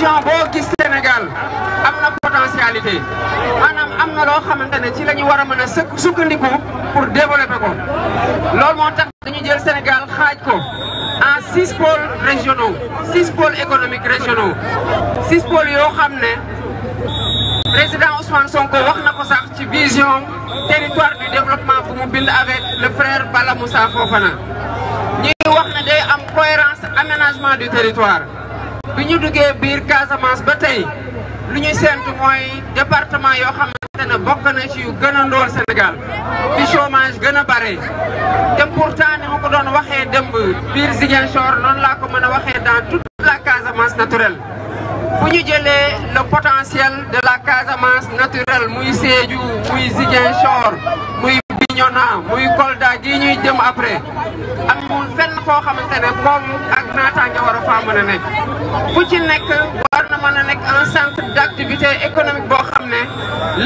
région boo gis Sénégal am na potentialité maanaam am na loo xamante ne ci la ñu war a mën a sukkandiku pour développer ko loolu moo tax dañu jël Sénégal xaaj ko en 6 pôles régionaux 6 pôles économiques régionaux 6 pôles yoo xam ne président Ousmane Sonko wax na ko sax ci vision territoire du développement bu mu bind avec le frère Bala Moussa Fofana ñuy wax ne day am cohérence aménagement du territoire bi ñu duggee biir Casamance ba tey lu ñuy séntu mooy département yoo xamante ne bokk na ci yu gën a ndool Sénégal fi chômage gën a bare te pourtant ni ma ko doon waxee démb biir Ziguinchor noonu laa ko mën a waxee dans toute la Casamance naturelle bu ñu jëlee le potentiel de la Casamance naturelle muy Sédhiou muy Ziguinchor muy Bignona muy Kolda gii ñuy jëm après amul fenn foo xamante ne koom ak naataange war a faa mën a nekk fu ci nekk war na mën a nekk un centre d'activité économique boo xam ne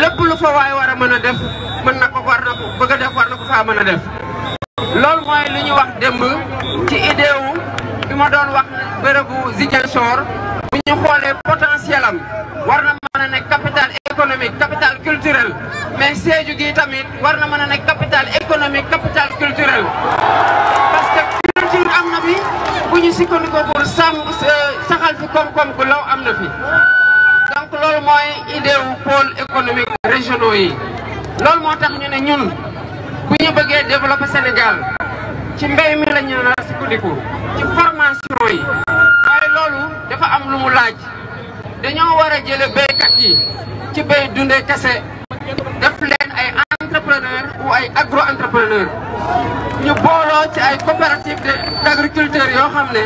lépp lu fa waay war a mën a def mën na ko war na ko bëgg a def war na ko faa mën a def loolu mooy li ñu wax démb ci idée wu bi ma doon wax bërëbu Ziguinchor bu ñu xoolee potentiel am war na mën a nekk capital économique capital culturel mais Sédhiou gi tamit war na mën a nekk capital économique capital culturel parce que culture am na fi bu ñu sukkandikoo pour saxal fi koom-koom gu law am na fi donc loolu mooy idée wu pôle économique régionaux yi loolu moo tax ñu ne ñun bu ñu bëggee développer Sénégal ci mbéy mi la ñu la sukkandiku ci formation yi waaye loolu dafa am lu mu laaj dañoo war a jële béykat yi ci béy dundee kese def leen ay entrepreneur ou ay agro entrepreneur ñu booloo ci ay coopérative d'agriculteurs yoo xam ne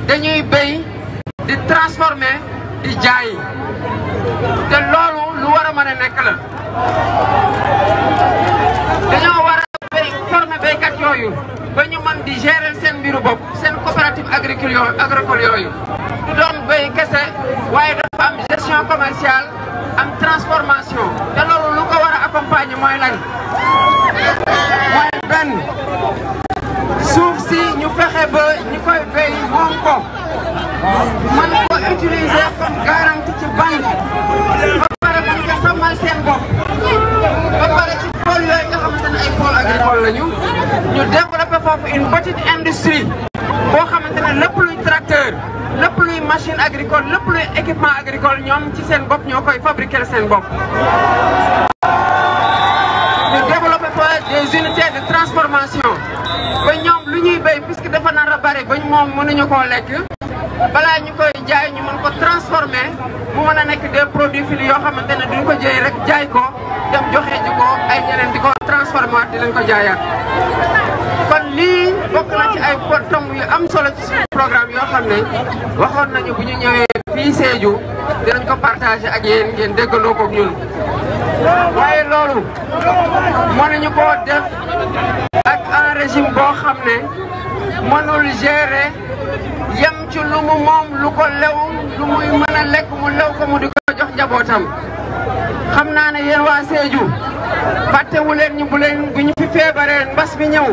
dañuy béy di transformer di jaay te loolu lu war a mën a nekk la dañoo war a former béykat yooyu ba ñu mën di gérer seen mbiru bopp seen coopérative agricole yooyu du doon béy kese waaye dafa am gestion commerciale am transformation te loolu lu ko war a accompagner mooy lan mooy benn suuf si ñu fexe ba ñu koy béy moom ko man ko utiliser comme garantie ci banque ba pare man ko sàmmal seen bopp ba pare ci pôle yooyu nga xamante ne ay pôle agricole lañu ñu développer foofu une petite industrie boo xamante ne lépp luy tracteur lépp luy machine agricole lépp luy équipement agricole ñoom ci seen bopp ñoo koy fabriquer seen bopp ñu développer fa des unités de transformation ba ñoom lu ñuy béy puisque dafa nar a bari ba moom mënuñu koo lekk balaa ñu koy jaay ñu mën ko transformer mu mën a nekk des produits finis yoo xamante ne duñ ko jëy rek jaay ko dem joxe ji ko ay ñeneen di ko transformer di leen ko jaayaat kon lii bokk na ci ay tomb yu am solo ci suñu programme yoo xam ne waxoon nañu bu ñu ñëwee fii Sédhiou dinañ ko partager ak yéen ngeen déggandoo ko ñun waaye loolu mënuñu koo def ak un régime boo xam ne mënul gérer yem ci lu mu moom lu ko lew lu muy mën a lekk mu lew ko mu di ko jox njabootam xam naa ne yéen waa Sédhiou fàttewu leen ñu bu ñu fi feebaree mbas bi ñëw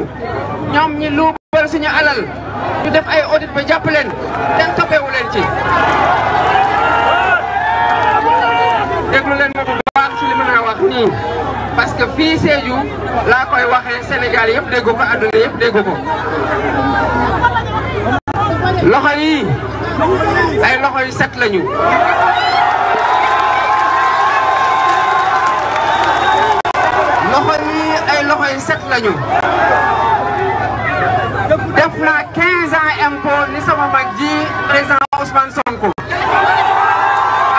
ñoom ñi luubal suñu alal ñu def ay audit ba jàpp leen kenn toppewu leen ci déglu leen ma bu baax ci li ma la wax nii parce que fii Sédhiou laa koy waxee Sénégal yëpp déggu ko àdduna yëpp déggu ko loxo yi ay loxo yu set lañu loxo yi ay loxo yu set lañu def naa 15 ans impôt ni sama mag ji président Ousmane Sonko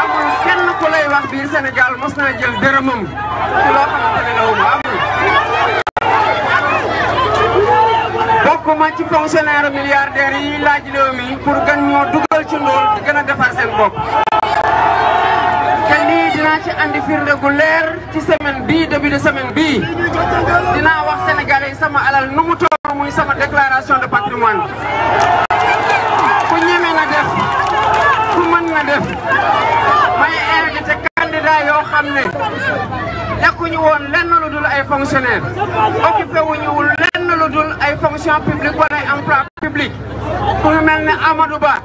amul kenn ku lay wax biir Sénégal mos naa jël dërëmam ci loo xamante ne lawu ma amul bokkuma ci fonctionnaire milliardaires yi laaj réew mi pour gën ñoo dugal ci ndóol di gën a defar seen bopp te lii dinaa ci andi firnde gu leer ci semaine bii début de semaine bii dinaa wax sénégalais yi sama alal nu mu toll muy sama déclaration de patrimoine ku ñeme na def ku mën na def may invité candidat yoo xam ne nekkuñu woon lenn lu dul ay fonctionnaire occupé wuñu lenn lu dul ay fonction publique wala ay emploi public ku mel ne Amadou Ba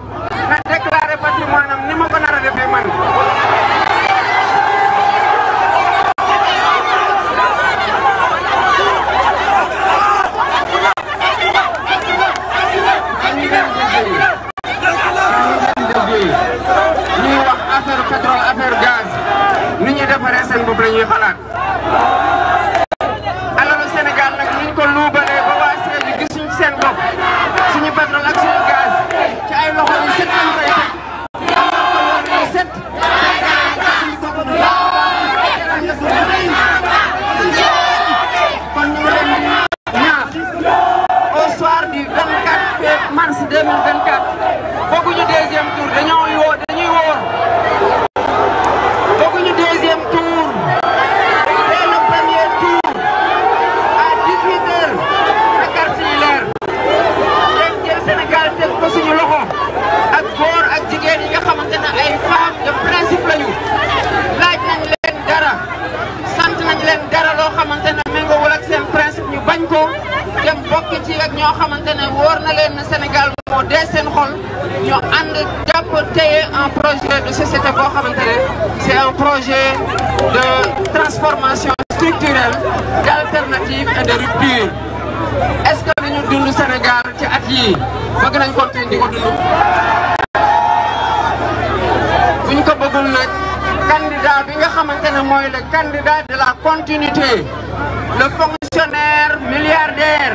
na déclaré patrimoine am ni ma ko nar ak man. ñuy wax affaire pétrole affaire gaz ni ñuy defaree seen bopp la ñuy xalaat. alalu Sénégal nag ni ñu ko luubalee ba waa Sénégal gisuñ seen bopp suñu pétrole ak suñu gaz ci ay loxo yu set lañ koy teg. yu set. kon ñu ngi leen di ñaax au soir du 24 mars 2024 bokkuñu deuxième tour dañuy wóor bokkuñu deuxième tour dès le premier tour à 18h la carte yi leer leen jël Sénégal teg ko suñu loxo ak góor ak jigéen yi nga xamante ne ay femmes de principe lañu laaj nañ leen dara sant nañ leen dara loo xamante ne méngoowul ak seen principe ñu bañ ko dem bokk ci ak ñoo xamante ne wóor na leen ne Sénégal moo dee seen xol ñu ànd jàpp téye un projet de société boo xamante ne c'est un projet de transformation structurelle d'alternative et de rupture. Est-ce que dañu dund Sénégal ci at yii bëgg nañ continuer di ko dund bu ñu ko bëggul nag candidat bi nga xamante ne mooy le candidat de la continuité, le fonctionnaire milliardaire,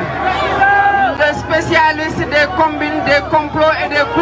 le spécialiste des combines, des complots et des coups